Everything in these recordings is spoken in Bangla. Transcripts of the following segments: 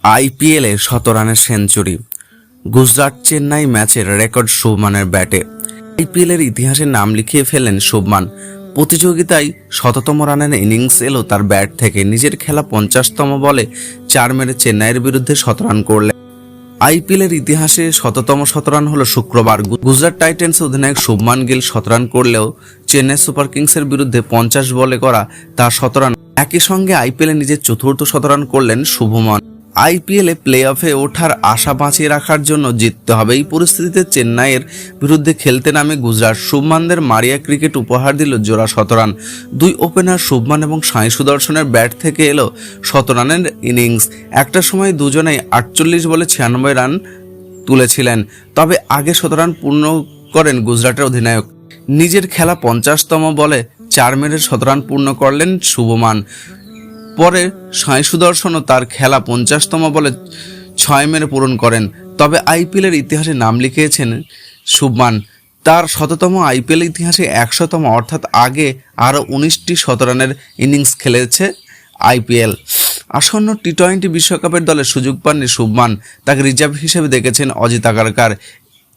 আইপিএলে ১৭ রানের সেঞ্চুরি, গুজরাট চেন্নাই ম্যাচের রেকর্ড শুভমানের ব্যাটে। আইপিএলের ইতিহাসে নাম লিখিয়ে ফেলেন শুভমান। প্রতিযোগিতায় ১৭তম রানের ইনিংস এলো তার ব্যাট থেকে। নিজের খেলা ৫০তম বলে ৪ মেরে চেন্নাইয়ের বিরুদ্ধে ১৭ রান করলেন। আইপিএলের ইতিহাসে ১৭তম ১৭ রান হলো শুক্রবার। গুজরাট টাইটান্স অধিনায়ক শুভমান গিল ১৭ রান করলেও চেন্নাই সুপার কিংসের বিরুদ্ধে ৫০ বলে করা তার ১৭ রান। একই সঙ্গে আইপিএলে নিজের চতুর্থ ১৭ রান করলেন শুভমান। আইপিএলে প্লে অফে ওঠার আশা বাঁচিয়ে রাখার জন্য জিততে হবে। এই পরিস্থিতিতে চেন্নাইয়ের বিরুদ্ধে খেলতে নামে গুজরাট শুভমানদের মারিয়া ক্রিকেট উপহার দিল জোড়া ১৭ রান। দুই ওপেনার শুভমান এবং সাই সুদর্শনের ব্যাট থেকে এলো ১৭ রানের ইনিংস। একটা সময় দুজনেই ৪৮ বলে ৯৬ রান তুলেছিলেন। তবে আগে ১৭ রান পূর্ণ করেন গুজরাটের অধিনায়ক। নিজের খেলা ৫০তম বলে ৪ মেরে ১৭ রান পূর্ণ করলেন শুভমান। পরে সাই সুদর্শনও তার খেলা ৫০তম বলে ৬ মেরে পূরণ করেন। তবে আইপিএলের ইতিহাসে নাম লিখিয়েছেন শুভমান। তার ১০০তম আইপিএল ইতিহাসে ১০০তম, অর্থাৎ আগে আরও ১৯টি ১৭ রানের ইনিংস খেলেছে আইপিএল। আসন্ন টি-২০ বিশ্বকাপের দলে সুযোগ পাননি শুভমান। তাকে রিজার্ভ হিসেবে দেখেছেন অজিত আগারকার।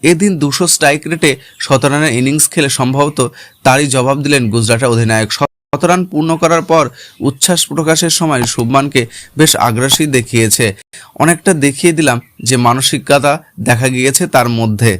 এদিন ২০০ স্ট্রাইক রেটে ১৭ রানের ইনিংস খেলে সম্ভবত তারই জবাব দিলেন গুজরাটের অধিনায়ক। ১৭ রান পূর্ণ করার পর উচ্ছ্বাস প্রকাশের সময় শুভমানকে বেশ আগ্রাসী দেখিয়েছে। অনেকটা দেখিয়ে দিলাম যে মানসিকতা দেখা গিয়েছে তার মধ্যে।